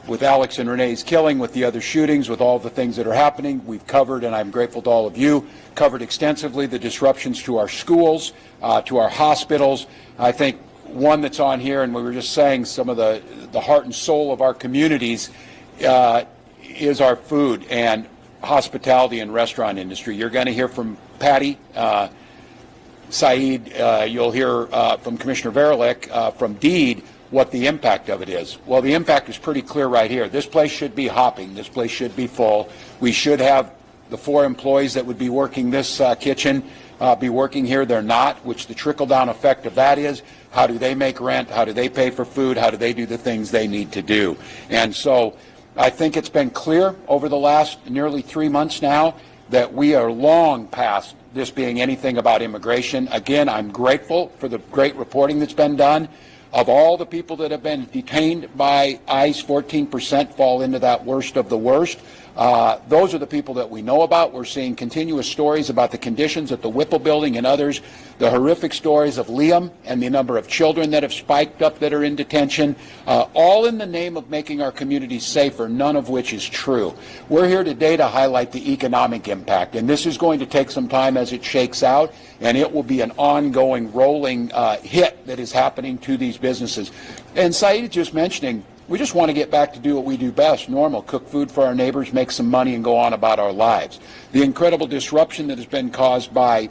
with Alex and Renee's killing, with the other shootings, with all the things that are happening. We've covered, and I'm grateful to all of you, covered extensively the disruptions to our schools, to our hospitals. I think one that's on here, and we were just saying some of the heart and soul of our communities is our food and hospitality and restaurant industry. You're going to hear from Patty, Saeed, you'll hear from Commissioner Verelik, from Deed, what the impact of it is. Well, the impact is pretty clear right here. This place should be hopping. This place should be full. We should have the 4 employees that would be working this kitchen be working here. They're not, which the trickle-down effect of that is, how do they make rent? How do they pay for food? How do they do the things they need to do? And so I think it's been clear over the last nearly 3 months now that we are long past this being anything about immigration. Again, I'm grateful for the great reporting that's been done. Of all the people that have been detained by ICE, 14% fall into that worst of the worst. Those are the people that we know about. We're seeing continuous stories about the conditions at the Whipple building and others, the horrific stories of Liam and the number of children that have spiked up that are in detention, all in the name of making our communities safer, none of which is true. We're here today to highlight the economic impact, and this is going to take some time as it shakes out, and it will be an ongoing, rolling hit that is happening to these businesses. And Saeed is just mentioning, we just want to get back to do what we do best, normal, cook food for our neighbors, make some money, and go on about our lives. The incredible disruption that has been caused by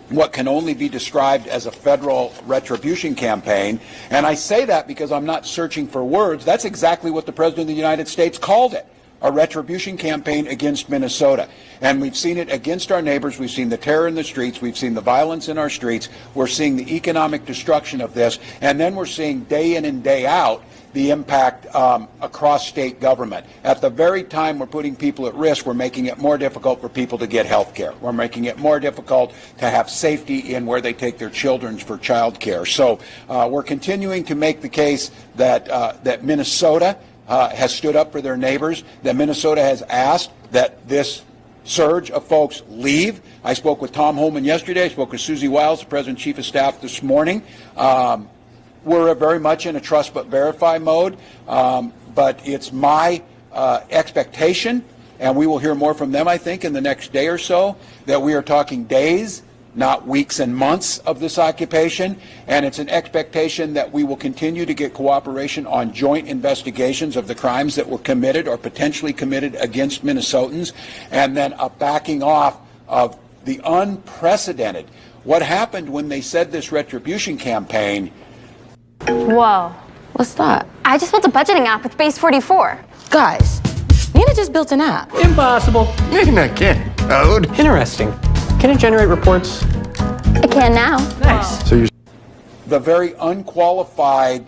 what can only be described as a federal retribution campaign, and I say that because I'm not searching for words. That's exactly what the President of the United States called it, a retribution campaign against Minnesota. And we've seen it against our neighbors. We've seen the terror in the streets. We've seen the violence in our streets. We're seeing the economic destruction of this. And then we're seeing day in and day out the impact across state government. At the very time we're putting people at risk, we're making it more difficult for people to get health care. We're making it more difficult to have safety in where they take their children for child care. So we're continuing to make the case that, that Minnesota has stood up for their neighbors, that Minnesota has asked that this surge of folks leave. I spoke with Tom Holman yesterday. I spoke with Susie Walz, the President and Chief of Staff, this morning. We're very much in a trust but verify mode, but it's my expectation, and we will hear more from them, I think, in the next day or so, that we are talking days, not weeks and months of this occupation, and it's an expectation that we will continue to get cooperation on joint investigations of the crimes that were committed or potentially committed against Minnesotans, and then a backing off of the unprecedented. What happened when they said this retribution campaign? Whoa. What's that? I just built a budgeting app with Base 44. Guys, Nina just built an app. Impossible. Nina can't code. Interesting. Can it generate reports? It can now. Nice. So you're The very unqualified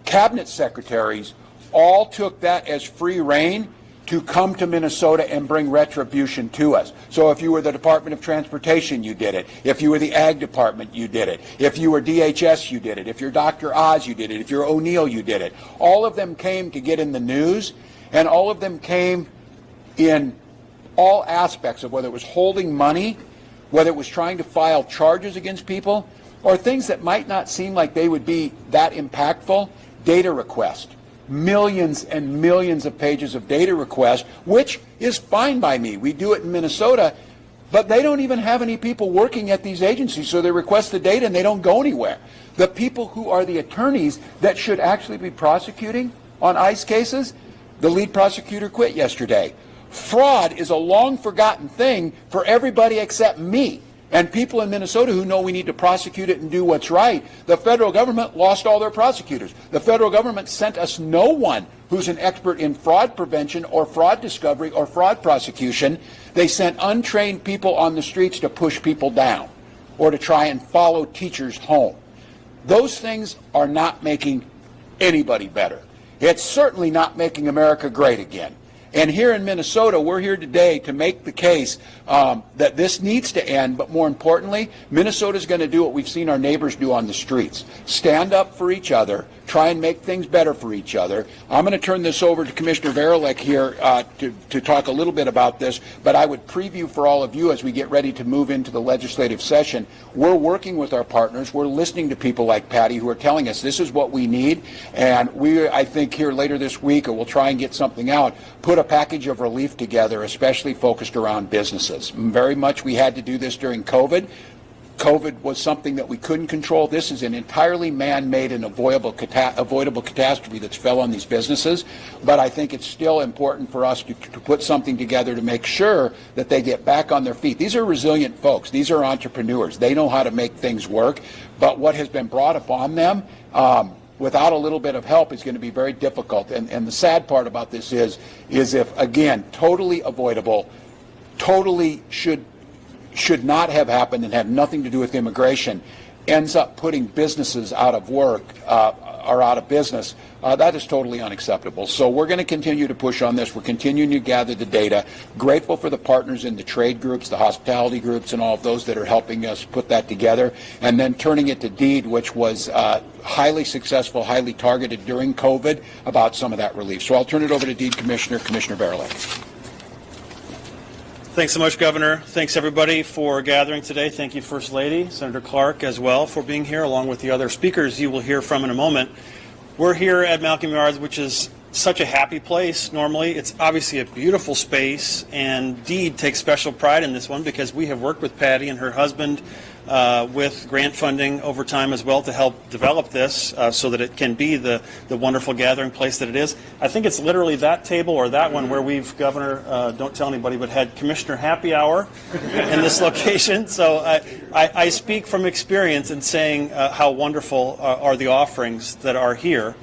cabinet secretaries all took that as free rein to come to Minnesota and bring retribution to us. So if you were the Department of Transportation, you did it. If you were the Ag Department, you did it. If you were DHS, you did it. If you're Dr. Oz, you did it. If you're O'Neill, you did it. All of them came to get in the news, and all of them came in all aspects of whether it was holding money, whether it was trying to file charges against people, or things that might not seem like they would be that impactful, data request. Millions and millions of pages of data requests, which is fine by me. We do it in Minnesota, but they don't even have any people working at these agencies, so they request the data and they don't go anywhere. The people who are the attorneys that should actually be prosecuting on ICE cases, the lead prosecutor quit yesterday. Fraud is a long forgotten thing for everybody except me and people in Minnesota who know we need to prosecute it and do what's right. The federal government lost all their prosecutors. The federal government sent us no one who's an expert in fraud prevention or fraud discovery or fraud prosecution. They sent untrained people on the streets to push people down or to try and follow teachers home. Those things are not making anybody better. It's certainly not making America great again. And here in Minnesota, we're here today to make the case that this needs to end, but more importantly, Minnesota's going to do what we've seen our neighbors do on the streets. Stand up for each other, try and make things better for each other. I'm going to turn this over to Commissioner Verlick here to talk a little bit about this, but I would preview for all of you as we get ready to move into the legislative session. We're working with our partners. We're listening to people like Patty who are telling us this is what we need, and we, I think, here later this week, or we'll try and get something out, put a package of relief together, especially focused around businesses. Very much we had to do this during COVID. COVID was something that we couldn't control. This is an entirely man-made and avoidable catastrophe that's fell on these businesses. But I think it's still important for us to put something together to make sure that they get back on their feet. These are resilient folks. These are entrepreneurs. They know how to make things work. But what has been brought upon them without a little bit of help is going to be very difficult. And the sad part about this is if, again, totally avoidable, totally should not have happened and had nothing to do with immigration, ends up putting businesses out of work or out of business, that is totally unacceptable. So we're going to continue to push on this. We're continuing to gather the data. Grateful for the partners in the trade groups, the hospitality groups, and all of those that are helping us put that together. And then turning it to DEED, which was highly successful, highly targeted during COVID, about some of that relief. So I'll turn it over to DEED Commissioner Verlick. Thanks so much, Governor. Thanks, everybody, for gathering today. Thank you, First Lady, Senator Clark, as well, for being here, along with the other speakers you will hear from in a moment. We're here at Malcolm Yards, which is such a happy place normally. It's obviously a beautiful space, and DEED takes special pride in this one because we have worked with Patty and her husband with grant funding over time as well to help develop this so that it can be the wonderful gathering place that it is. I think it's literally that table or that one where we've, Governor, don't tell anybody, but had Commissioner Happy Hour in this location. So I speak from experience in saying how wonderful are the offerings that are here.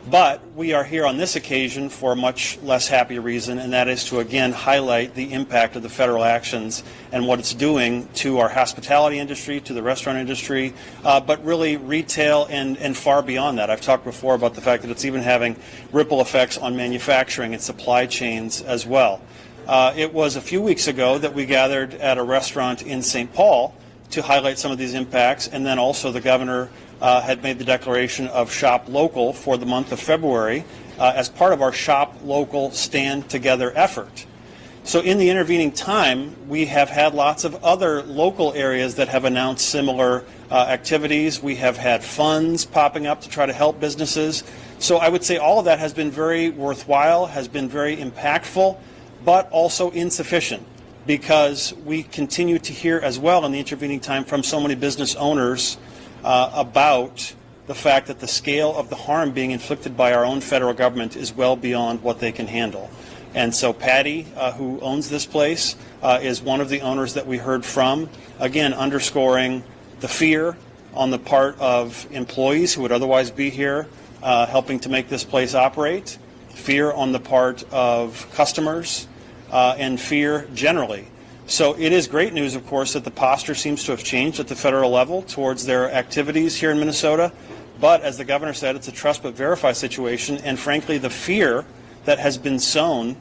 But we are here on this occasion for a much less happy reason, and that is to again highlight the impact of the federal actions and what it's doing to our hospitality industry, to the restaurant industry, but really retail and far beyond that. I've talked before about the fact that it's even having ripple effects on manufacturing and supply chains as well. It was a few weeks ago that we gathered at a restaurant in St. Paul to highlight some of these impacts, and then also the governor had made the declaration of Shop Local for the month of February as part of our Shop Local Stand Together effort. So in the intervening time, we have had lots of other local areas that have announced similar activities. We have had funds popping up to try to help businesses. So I would say all of that has been very worthwhile, has been very impactful, but also insufficient, because we continue to hear as well in the intervening time from so many business owners about the fact that the scale of the harm being inflicted by our own federal government is well beyond what they can handle. And so Patty, who owns this place, is one of the owners that we heard from, again underscoring the fear on the part of employees who would otherwise be here helping to make this place operate, fear on the part of customers, and fear generally. So it is great news, of course, that the posture seems to have changed at the federal level towards their activities here in Minnesota. But as the governor said, it's a trust but verify situation. And frankly, the fear that has been sown,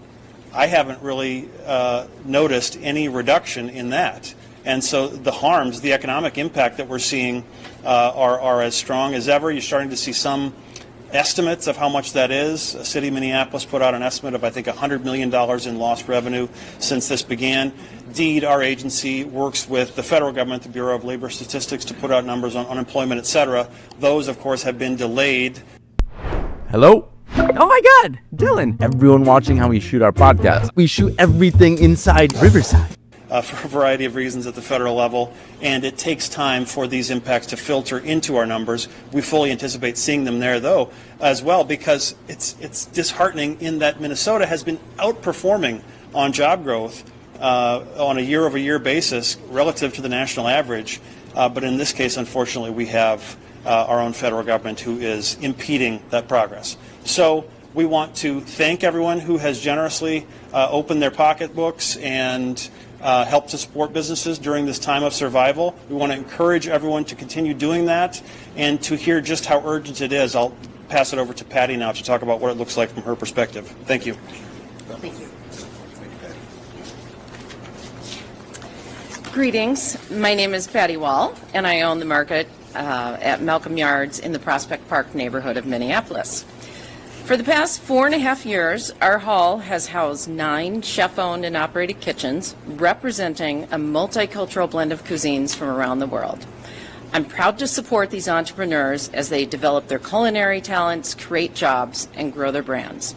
I haven't really noticed any reduction in that. And so the harms, the economic impact that we're seeing are as strong as ever. You're starting to see some estimates of how much that is. The city of Minneapolis put out an estimate of, I think, $100 million in lost revenue since this began. DEED, our agency, works with the federal government, the Bureau of Labor Statistics, to put out numbers on unemployment, et cetera. Those, of course, have been delayed. Hello? Oh my God, Dylan. Everyone watching how we shoot our podcast. We shoot everything inside Riverside. For a variety of reasons at the federal level, and it takes time for these impacts to filter into our numbers. We fully anticipate seeing them there, though, as well, because it's disheartening in that Minnesota has been outperforming on job growth on a year-over-year basis relative to the national average. But in this case, unfortunately, we have our own federal government who is impeding that progress. So we want to thank everyone who has generously opened their pocketbooks and help to support businesses during this time of survival. We want to encourage everyone to continue doing that and to hear just how urgent it is. I'll pass it over to Patty now to talk about what it looks like from her perspective. Thank you. Thank you. Greetings. My name is Patty Wall, and I own the market at Malcolm Yards in the Prospect Park neighborhood of Minneapolis. For the past 4.5 years, our hall has housed 9 chef-owned and operated kitchens representing a multicultural blend of cuisines from around the world. I'm proud to support these entrepreneurs as they develop their culinary talents, create jobs, and grow their brands.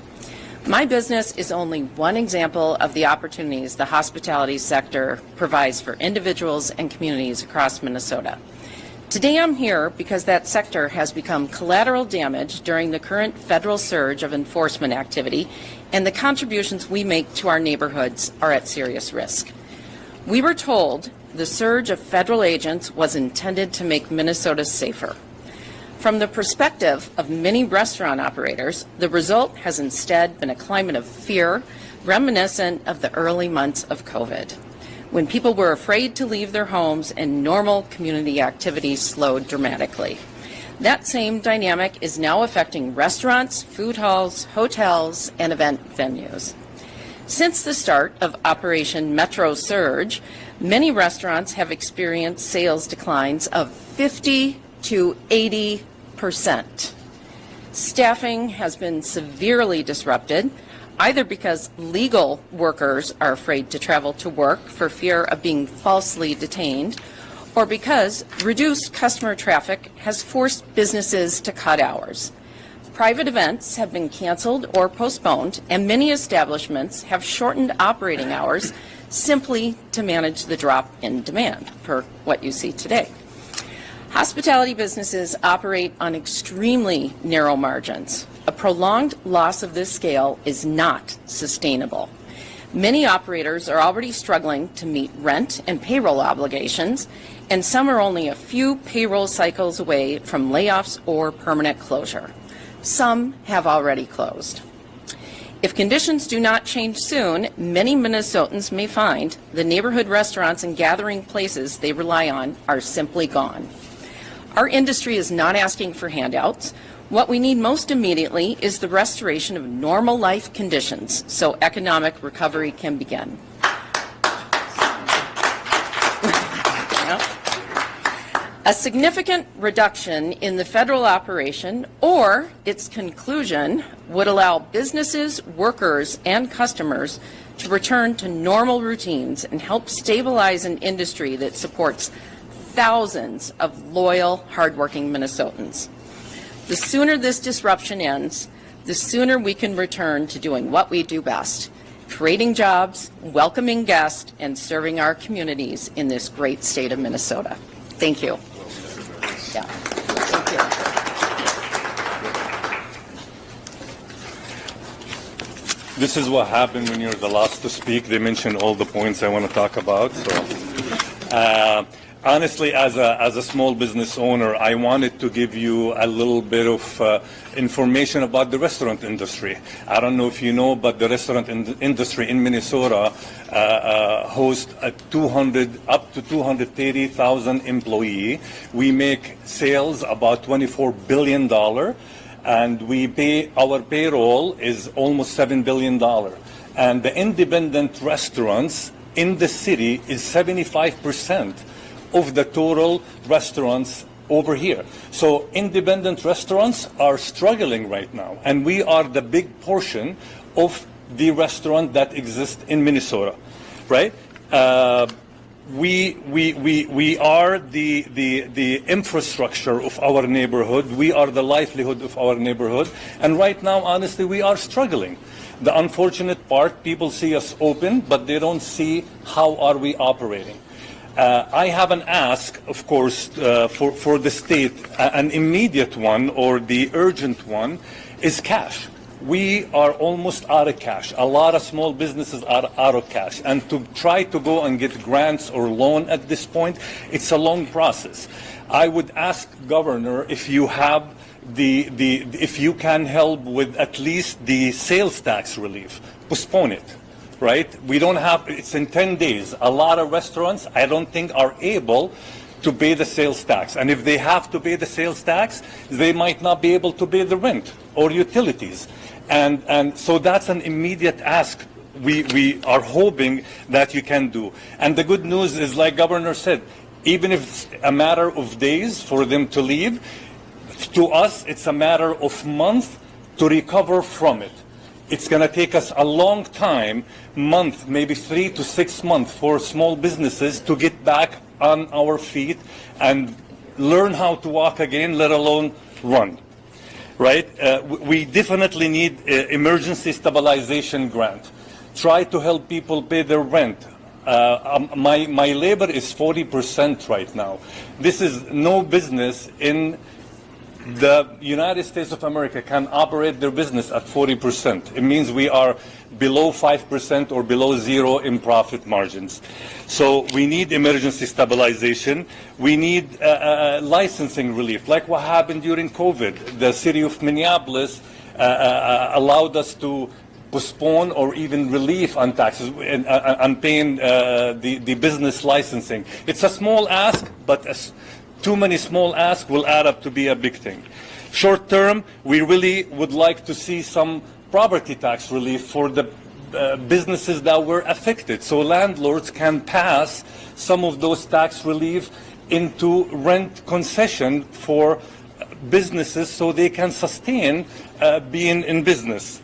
My business is only one example of the opportunities the hospitality sector provides for individuals and communities across Minnesota. Today I'm here because that sector has become collateral damage during the current federal surge of enforcement activity, and the contributions we make to our neighborhoods are at serious risk. We were told the surge of federal agents was intended to make Minnesota safer. From the perspective of many restaurant operators, the result has instead been a climate of fear reminiscent of the early months of COVID, when people were afraid to leave their homes and normal community activities slowed dramatically. That same dynamic is now affecting restaurants, food halls, hotels, and event venues. Since the start of Operation Metro Surge, many restaurants have experienced sales declines of 50 to 80%. Staffing has been severely disrupted, either because legal workers are afraid to travel to work for fear of being falsely detained, or because reduced customer traffic has forced businesses to cut hours. Private events have been canceled or postponed, and many establishments have shortened operating hours simply to manage the drop in demand, per what you see today. Hospitality businesses operate on extremely narrow margins. A prolonged loss of this scale is not sustainable. Many operators are already struggling to meet rent and payroll obligations, and some are only a few payroll cycles away from layoffs or permanent closure. Some have already closed. If conditions do not change soon, many Minnesotans may find the neighborhood restaurants and gathering places they rely on are simply gone. Our industry is not asking for handouts. What we need most immediately is the restoration of normal life conditions so economic recovery can begin. A significant reduction in the federal operation or its conclusion would allow businesses, workers, and customers to return to normal routines and help stabilize an industry that supports thousands of loyal, hardworking Minnesotans. The sooner this disruption ends, the sooner we can return to doing what we do best, creating jobs, welcoming guests, and serving our communities in this great state of Minnesota. Thank you. Yeah. Thank you. This is what happened when you're the last to speak. They mentioned all the points I want to talk about. So, honestly, as a small business owner, I wanted to give you a little bit of information about the restaurant industry. I don't know if you know, but the restaurant industry in Minnesota hosts up to 230,000 employees. We make sales about $24 billion, and our payroll is almost $7 billion. And the independent restaurants in the city is 75% of the total restaurants over here. So independent restaurants are struggling right now, and we are the big portion of the restaurant that exists in Minnesota, right? We are the infrastructure of our neighborhood. We are the livelihood of our neighborhood, and right now, honestly, we are struggling. The unfortunate part, people see us open, but they don't see how are we operating. I have an ask, of course, for the state. An immediate one, or the urgent one, is cash. We are almost out of cash. A lot of small businesses are out of cash. And to try to go and get grants or loan at this point, it's a long process. I would ask Governor if you have if you can help with at least the sales tax relief. Postpone it. Right? We don't have, it's in 10 days. A lot of restaurants, I don't think, are able to pay the sales tax. And if they have to pay the sales tax, they might not be able to pay the rent or utilities. And so that's an immediate ask we are hoping that you can do. And the good news is, like Governor said, even if it's a matter of days for them to leave, to us, it's a matter of months to recover from it. It's going to take us a long time, month, maybe 3 to 6 months for small businesses to get back on our feet and learn how to walk again, let alone run. Right? We definitely need emergency stabilization grant. Try to help people pay their rent. My labor is 40% right now. This is no business in the United States of America can operate their business at 40%. It means we are below 5% or below zero in profit margins. So we need emergency stabilization. We need licensing relief, like what happened during COVID. The city of Minneapolis allowed us to postpone or even relief on taxes and on paying the business licensing. It's a small ask, but too many small asks will add up to be a big thing. Short term, we really would like to see some property tax relief for the businesses that were affected, so landlords can pass some of those tax relief into rent concession for businesses so they can sustain being in business.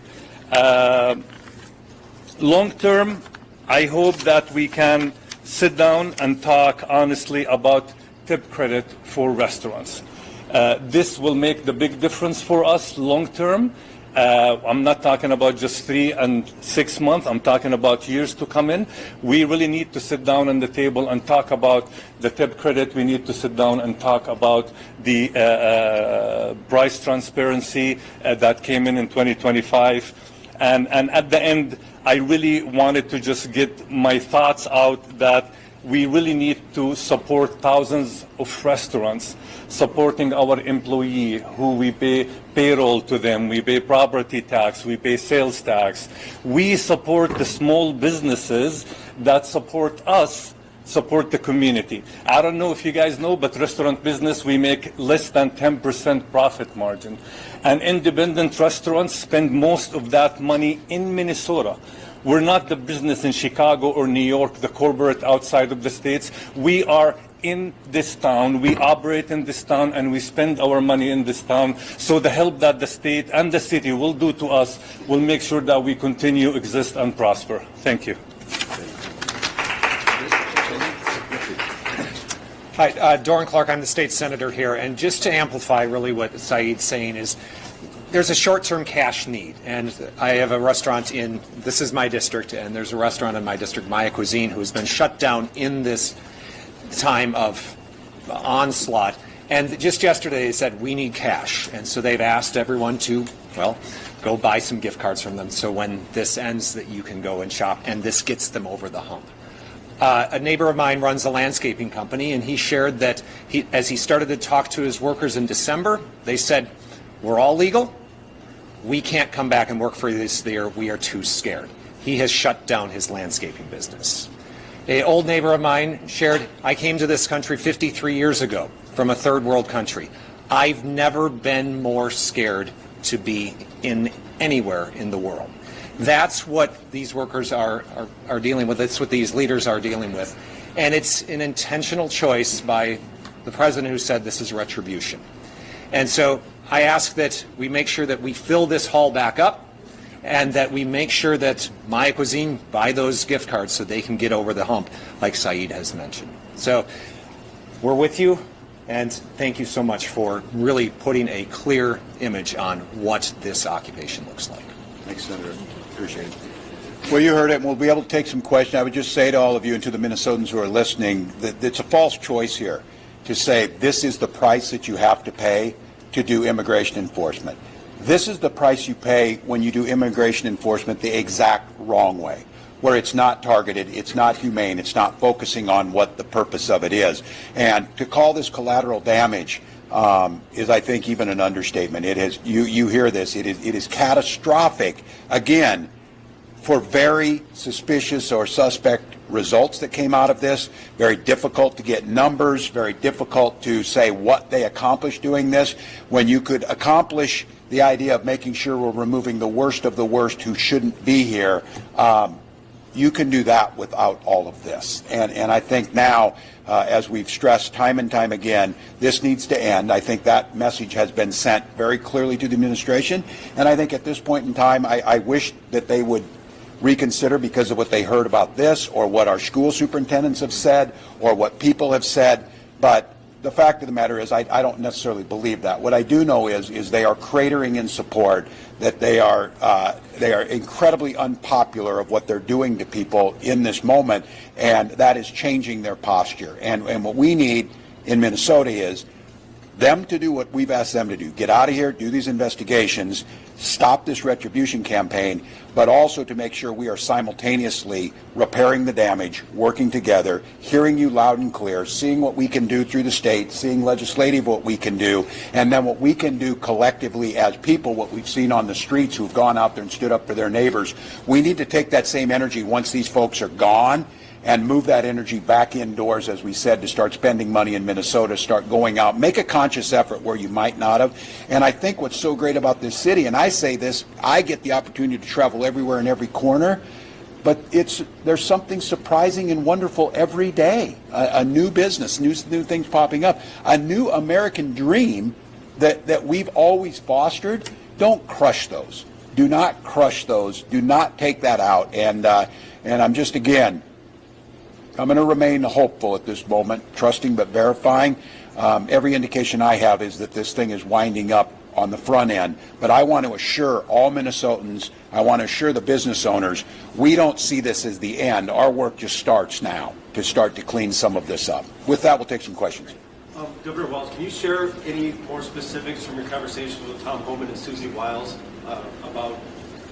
Long term, I hope that we can sit down and talk honestly about tip credit for restaurants. This will make the big difference for us long term. I'm not talking about just 3 and 6 months. I'm talking about years to come in. We really need to sit down on the table and talk about the tip credit. We need to sit down and talk about the price transparency that came in 2025. And at the end, I really wanted to just get my thoughts out that we really need to support thousands of restaurants, supporting our employee who we pay payroll to them, we pay property tax, we pay sales tax. We support the small businesses that support us, support the community. I don't know if you guys know, but restaurant business, we make less than 10% profit margin. And independent restaurants spend most of that money in Minnesota. We're not the business in Chicago or New York, the corporate outside of the states. We are in this town, we operate in this town, and we spend our money in this town. So the help that the state and the city will do to us will make sure that we continue, exist, and prosper. Thank you. Hi, Doran Clark. I'm the state senator here. And just to amplify really what Saeed's saying is, there's a short-term cash need, and I have a restaurant in, this is my district, and there's a restaurant in my district, Maya Cuisine, who has been shut down in this time of onslaught. And just yesterday they said, we need cash. And so they've asked everyone to, well, go buy some gift cards from them so when this ends that you can go and shop, and this gets them over the hump. A neighbor of mine runs a landscaping company, and he shared that as he started to talk to his workers in December, they said, we're all legal. We can't come back and work for you this year. We are too scared. He has shut down his landscaping business. An old neighbor of mine shared, I came to this country 53 years ago from a third world country. I've never been more scared to be in anywhere in the world. That's what these workers are dealing with. That's what these leaders are dealing with. And it's an intentional choice by the president who said this is retribution. And so I ask that we make sure that we fill this hall back up and that we make sure that Maya Cuisine buy those gift cards so they can get over the hump, like Saeed has mentioned. So we're with you, and thank you so much for really putting a clear image on what this occupation looks like. Thanks, Senator. Appreciate it. Well, you heard it, and we'll be able to take some questions. I would just say to all of you and to the Minnesotans who are listening that it's a false choice here to say this is the price that you have to pay to do immigration enforcement. This is the price you pay when you do immigration enforcement the exact wrong way, where it's not targeted, it's not humane, it's not focusing on what the purpose of it is. And to call this collateral damage is, I think, even an understatement. It is, you hear this, it is catastrophic, again, for very suspicious or suspect results that came out of this, very difficult to get numbers, very difficult to say what they accomplished doing this, when you could accomplish the idea of making sure we're removing the worst of the worst who shouldn't be here. You can do that without all of this. And I think now, as we've stressed time and time again, this needs to end. I think that message has been sent very clearly to the administration. And I think at this point in time, I wish that they would reconsider because of what they heard about this or what our school superintendents have said or what people have said. But the fact of the matter is I don't necessarily believe that. What I do know is they are cratering in support, that they are incredibly unpopular of what they're doing to people in this moment, and that is changing their posture. And what we need in Minnesota is them to do what we've asked them to do. Get out of here, do these investigations, stop this retribution campaign, but also to make sure we are simultaneously repairing the damage, working together, hearing you loud and clear, seeing what we can do through the state, seeing legislative what we can do, and then what we can do collectively as people, what we've seen on the streets who've gone out there and stood up for their neighbors. We need to take that same energy once these folks are gone and move that energy back indoors, as we said, to start spending money in Minnesota, start going out, make a conscious effort where you might not have. And I think what's so great about this city, and I say this, I get the opportunity to travel everywhere in every corner, but there's something surprising and wonderful every day. A new business, new things popping up, a new American dream that we've always fostered. Don't crush those. Do not crush those. Do not take that out. And I'm just, again, I'm going to remain hopeful at this moment, trusting but verifying. Every indication I have is that this thing is winding up on the front end. But I want to assure all Minnesotans, I want to assure the business owners, we don't see this as the end. Our work just starts now to start to clean some of this up. With that, we'll take some questions. Governor Walz, can you share any more specifics from your conversations with Tom Homan and Susie Walz about?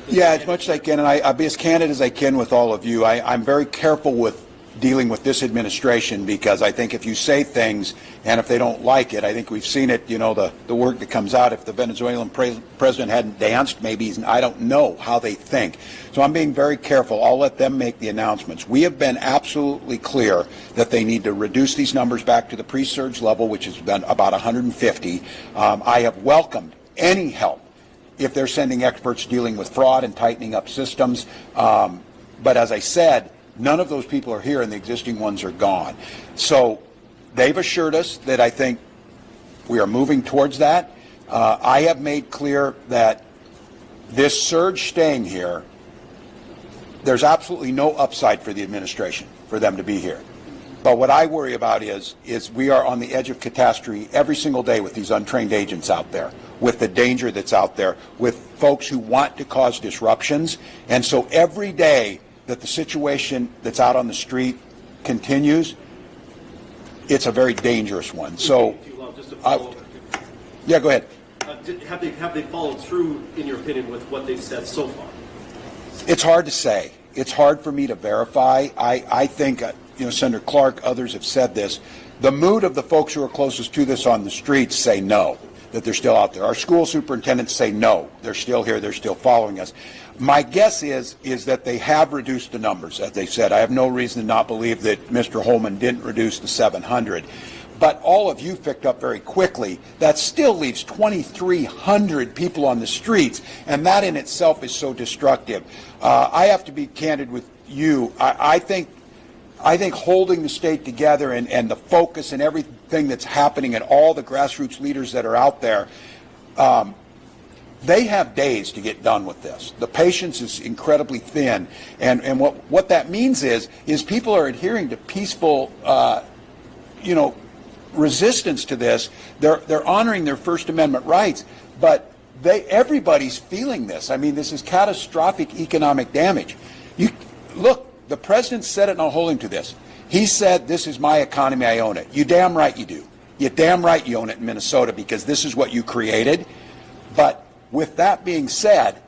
Yeah, as much as I can, and I'll be as candid as I can with all of you. I'm very careful with dealing with this administration, because I think if you say things and if they don't like it, I think we've seen it, you know, the work that comes out. If the Venezuelan president hadn't danced, maybe I don't know how they think. So I'm being very careful. I'll let them make the announcements. We have been absolutely clear that they need to reduce these numbers back to the pre-surge level, which has been about 150. I have welcomed any help if they're sending experts dealing with fraud and tightening up systems. But as I said, none of those people are here, and the existing ones are gone. So they've assured us that I think we are moving towards that. I have made clear that this surge staying here, there's absolutely no upside for the administration for them to be here. But what I worry about is we are on the edge of catastrophe every single day with these untrained agents out there, with the danger that's out there, with folks who want to cause disruptions. And so every day that the situation that's out on the street continues, it's a very dangerous one. So, yeah, go ahead. Have they followed through, in your opinion, with what they've said so far? It's hard to say. It's hard for me to verify. I think, Senator Clark, others have said this. The mood of the folks who are closest to this on the streets say no, that they're still out there. Our school superintendents say no, they're still here, they're still following us. My guess is that they have reduced the numbers, as they said. I have no reason to not believe that Mr. Holman didn't reduce the 700. But all of you picked up very quickly. That still leaves 2,300 people on the streets, and that in itself is so destructive. I have to be candid with you. I think holding the state together and the focus and everything that's happening and all the grassroots leaders that are out there, they have days to get done with this. The patience is incredibly thin, and what that means is people are adhering to peaceful, resistance to this. They're honoring their First Amendment rights, but everybody's feeling this. I mean, this is catastrophic economic damage. Look, the president said it, and I'll hold him to this. He said, "This is my economy, I own it." You damn right you do. You damn right you own it in Minnesota, because this is what you created. But with that being said,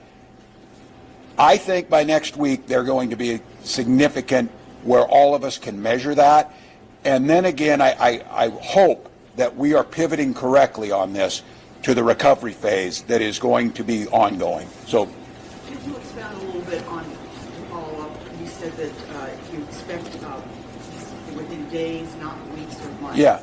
I think by next week they're going to be significant where all of us can measure that. And then again, I hope that we are pivoting correctly on this to the recovery phase that is going to be ongoing. So, could you expand a little bit on follow-up? You said that you expect within days, not weeks or months. Yeah.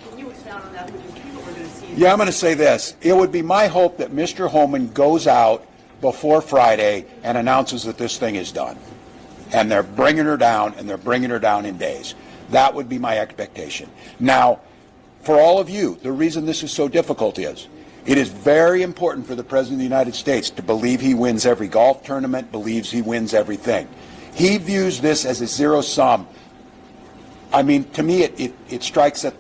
Can you expound on that? Because people are going to see. Yeah, I'm going to say this. It would be my hope that Mr. Homan goes out before Friday and announces that this thing is done. And they're bringing her down, and they're bringing her down in days. That would be my expectation. Now, for all of you, the reason this is so difficult is it is very important for the President of the United States to believe he wins every golf tournament, believes he wins everything. He views this as a zero sum. I mean, to me, it strikes at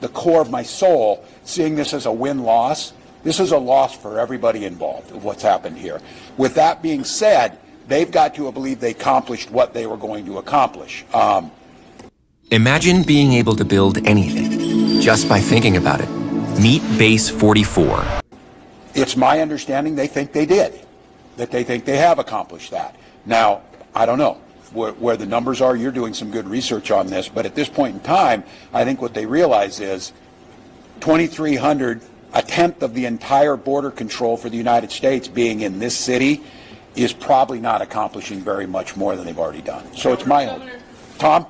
the core of my soul, seeing this as a win-loss. This is a loss for everybody involved of what's happened here. With that being said, they've got to believe they accomplished what they were going to accomplish. Imagine being able to build anything just by thinking about it. Meet Base 44. It's my understanding they think they did, that they think they have accomplished that. Now, I don't know where the numbers are. You're doing some good research on this, but at this point in time, I think what they realize is 2,300, a tenth of the entire border control for the United States being in this city is probably not accomplishing very much more than they've already done. So it's my hope. Tom?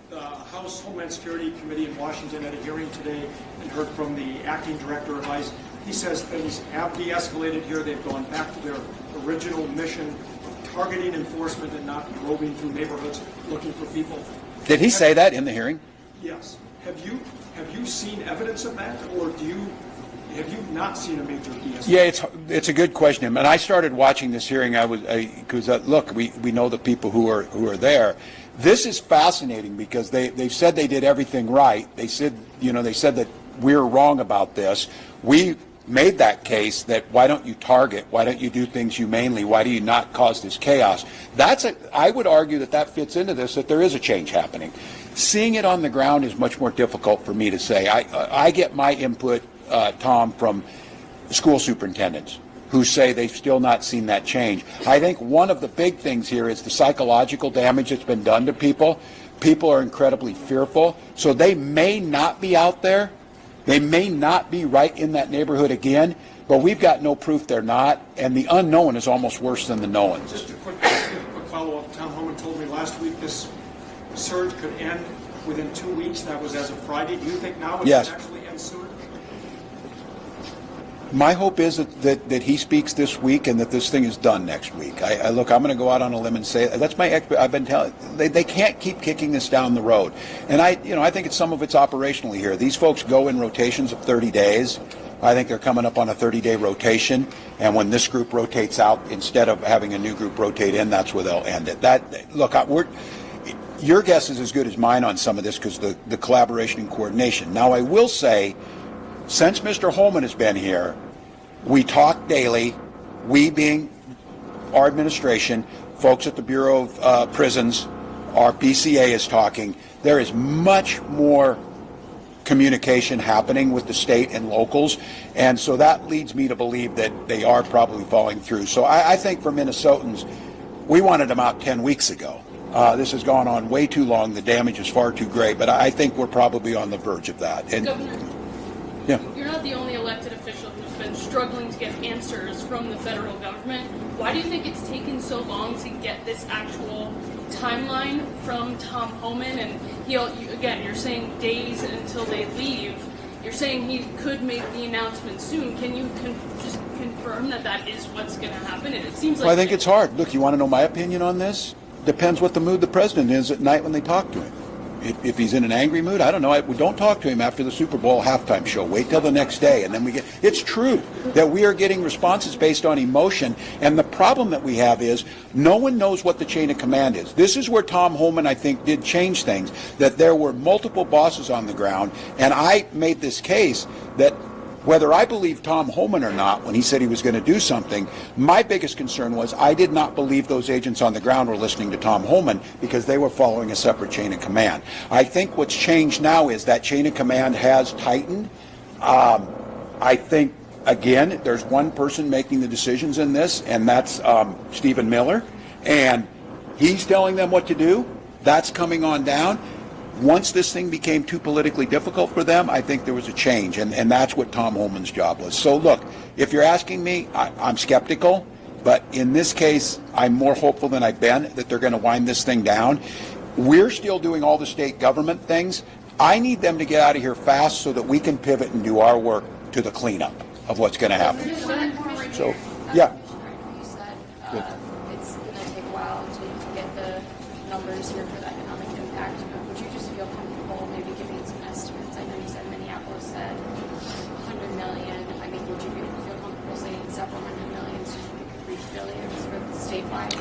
The House Homeland Security Committee in Washington had a hearing today and heard from the acting director of ICE. He says things have de-escalated here. They've gone back to their original mission of targeting enforcement and not roving through neighborhoods looking for people. Did he say that in the hearing? Yes. Have you seen evidence of that, or have you not seen a major de-escalation? Yeah, it's a good question, and I started watching this hearing. Because look, we know the people who are there. This is fascinating because they've said they did everything right. They said that we're wrong about this. We made that case that why don't you target? Why don't you do things humanely? Why do you not cause this chaos? I would argue that fits into this, that there is a change happening. Seeing it on the ground is much more difficult for me to say. I get my input, Tom, from school superintendents who say they've still not seen that change. I think one of the big things here is the psychological damage that's been done to people. People are incredibly fearful, so they may not be out there. They may not be right in that neighborhood again, but we've got no proof they're not, and the unknown is almost worse than the known. Just a quick follow-up. Tom Homan told me last week this surge could end within 2 weeks. That was as of Friday. Do you think now it Yes. could actually end sooner? My hope is that he speaks this week and that this thing is done next week. I'm going to go out on a limb and say that's I've been telling. They can't keep kicking this down the road, and I think some of it's operationally here. These folks go in rotations of 30 days. I think they're coming up on a 30-day rotation, and when this group rotates out, instead of having a new group rotate in, that's where they'll end it. Your guess is as good as mine on some of this because the collaboration and coordination. Now, I will say, since Mr. Holman has been here, we talk daily, we being our administration, folks at the Bureau of Prisons, our BCA is talking. There is much more communication happening with the state and locals, and so that leads me to believe that they are probably following through. So I think for Minnesotans, we wanted them out 10 weeks ago. This has gone on way too long. The damage is far too great, but I think we're probably on the verge of that. And Governor, yeah. You're not the only elected official who's been struggling to get answers from the federal government. Why do you think it's taken so long to get this actual timeline from Tom Homan? And you're saying days until they leave. You're saying he could make the announcement soon. Can you just confirm that is what's going to happen? And it seems like. Well, I think it's hard. Look, you want to know my opinion on this? Depends what the mood the president is at night when they talk to him. If he's in an angry mood, I don't know. We don't talk to him after the Super Bowl halftime show. Wait till the next day, and then we get. It's true that we are getting responses based on emotion, and the problem that we have is no one knows what the chain of command is. This is where Tom Homan, I think, did change things. That there were multiple bosses on the ground, and I made this case that whether I believe Tom Homan or not, when he said he was going to do something, my biggest concern was I did not believe those agents on the ground were listening to Tom Homan because they were following a separate chain of command. I think what's changed now is that chain of command has tightened. I think, again, there's one person making the decisions in this, and that's Stephen Miller, and he's telling them what to do. That's coming on down. Once this thing became too politically difficult for them, I think there was a change, and that's what Tom Homan's job was. So look, if you're asking me, I'm skeptical. But in this case, I'm more hopeful than I've been that they're going to wind this thing down. We're still doing all the state government things. I need them to get out of here fast so that we can pivot and do our work to the cleanup of what's going to happen. So, yeah. You said it's going to take a while to get the numbers here for the economic impact. Would you just feel comfortable maybe giving some estimates? I know you said Minneapolis said 100 million. I mean, would you feel comfortable saying several hundred millions so you could reach billions for the statewide?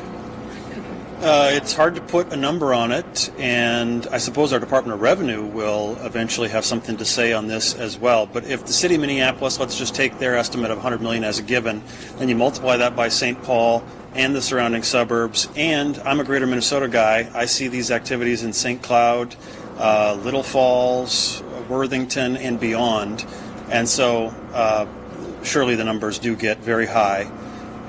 It's hard to put a number on it, and I suppose our Department of Revenue will eventually have something to say on this as well. But if the city of Minneapolis, let's just take their estimate of 100 million as a given, then you multiply that by St. Paul and the surrounding suburbs, and I'm a greater Minnesota guy. I see these activities in St. Cloud, Little Falls, Worthington, and beyond. And so surely the numbers do get very high.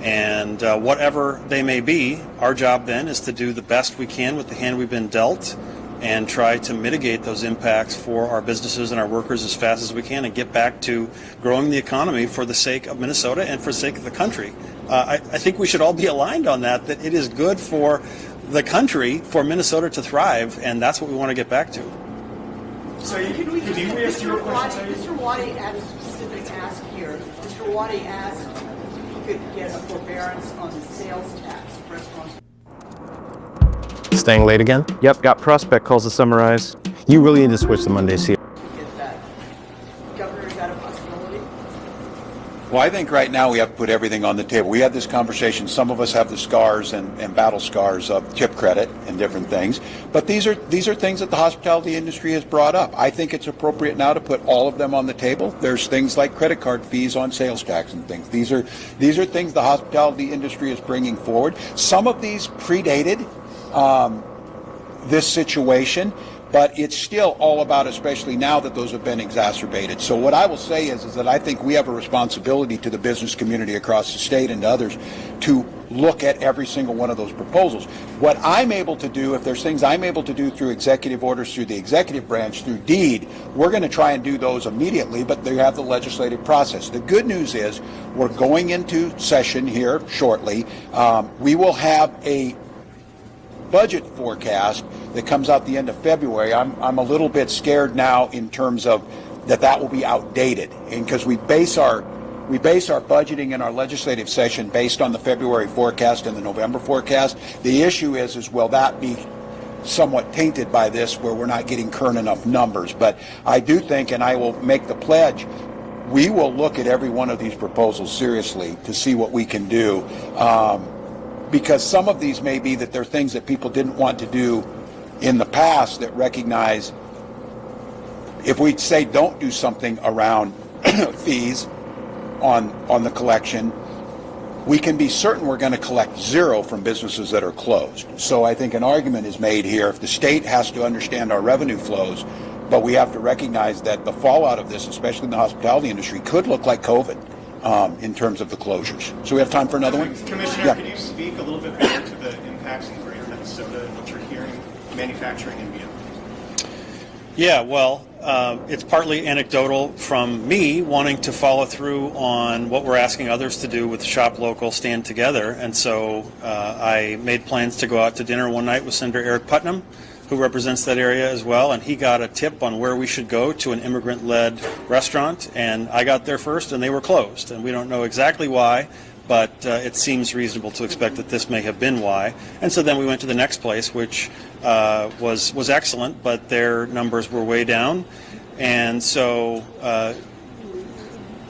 And whatever they may be, our job then is to do the best we can with the hand we've been dealt and try to mitigate those impacts for our businesses and our workers as fast as we can and get back to growing the economy for the sake of Minnesota and for the sake of the country. I think we should all be aligned on that it is good for the country, for Minnesota to thrive, and that's what we want to get back to. So Mr. Waddy had a specific ask here. Mr. Waddy asked if he could get a forbearance on the sales tax of restaurants. Staying late again? Yep, got prospect calls to summarize. You really need to switch to Mondays here. Get that. Governor, is that a possibility? Well, I think right now we have to put everything on the table. We had this conversation. Some of us have the scars and battle scars of tip credit and different things. But these are things that the hospitality industry has brought up. I think it's appropriate now to put all of them on the table. There's things like credit card fees on sales tax and things. These are things the hospitality industry is bringing forward. Some of these predated this situation, but it's still all about, especially now that those have been exacerbated. So what I will say is that I think we have a responsibility to the business community across the state and to others to look at every single one of those proposals. What I'm able to do, if there's things I'm able to do through executive orders, through the executive branch, through deed, we're going to try and do those immediately, but they have the legislative process. The good news is we're going into session here shortly. We will have a budget forecast that comes out the end of February. I'm a little bit scared now in terms of that will be outdated, and because we base our budgeting in our legislative session based on the February forecast and the November forecast. The issue is will that be somewhat tainted by this, where we're not getting current enough numbers? But I do think, and I will make the pledge, we will look at every one of these proposals seriously to see what we can do. Because some of these may be that they're things that people didn't want to do in the past that recognize if we say don't do something around fees on the collection, we can be certain we're going to collect zero from businesses that are closed. So I think an argument is made here. If the state has to understand our revenue flows, but we have to recognize that the fallout of this, especially in the hospitality industry, could look like COVID. In terms of the closures. So we have time for another one? Commissioner, could you speak a little bit more to the impacts in greater Minnesota and what you're hearing, manufacturing and beyond? Yeah, well, it's partly anecdotal from me wanting to follow through on what we're asking others to do with Shop Local, Stand Together. And so I made plans to go out to dinner one night with Senator Eric Putnam, who represents that area as well, and he got a tip on where we should go to an immigrant-led restaurant, and I got there first, and they were closed, and we don't know exactly why, but it seems reasonable to expect that this may have been why. And so then we went to the next place, which was excellent, but their numbers were way down, and so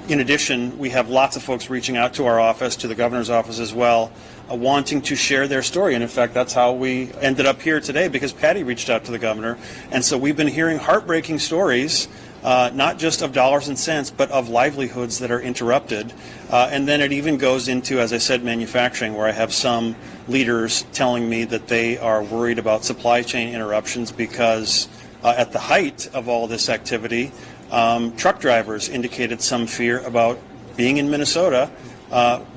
in addition, we have lots of folks reaching out to our office, to the governor's office as well, wanting to share their story. And in fact, that's how we ended up here today, because Patty reached out to the governor. And so we've been hearing heartbreaking stories, not just of dollars and cents, but of livelihoods that are interrupted. And then it even goes into, as I said, manufacturing, where I have some leaders telling me that they are worried about supply chain interruptions because at the height of all this activity, truck drivers indicated some fear about being in Minnesota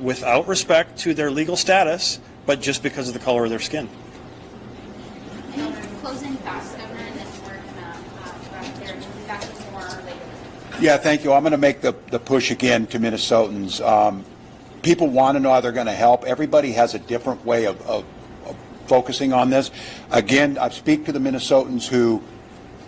without respect to their legal status, but just because of the color of their skin. Closing fast, Governor, and then we're going to wrap there. We'll be back with more later. Yeah, thank you. I'm going to make the push again to Minnesotans. people want to know how they're going to help. Everybody has a different way of focusing on this. Again, I speak to the Minnesotans who,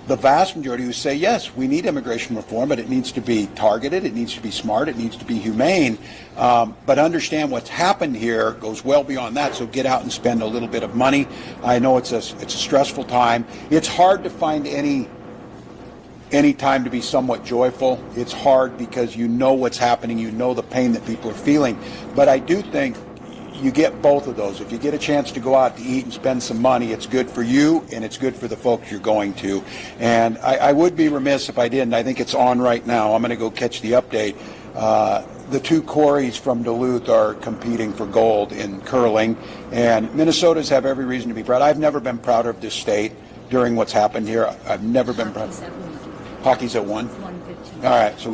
the vast majority who say, yes, we need immigration reform, but it needs to be targeted, it needs to be smart, it needs to be humane. But understand what's happened here goes well beyond that, so get out and spend a little bit of money. I know it's a stressful time. It's hard to find any time to be somewhat joyful. It's hard because you know what's happening, you know the pain that people are feeling. But I do think you get both of those. If you get a chance to go out to eat and spend some money, it's good for you and it's good for the folks you're going to. And I would be remiss if I didn't. I think it's on right now. I'm going to go catch the update. The two Coreys from Duluth are competing for gold in curling, and Minnesotans have every reason to be proud. I've never been prouder of this state during what's happened here. I've never been proud. Hockey's at 1? 1:15. All right, so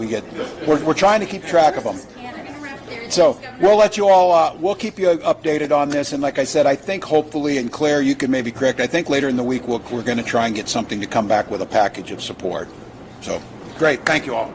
we're trying to keep track of them. So we'll let you all, we'll keep you updated on this. And like I said, I think hopefully, and Claire, you can maybe correct, I think later in the week we're going to try and get something to come back with a package of support. So great. Thank you all.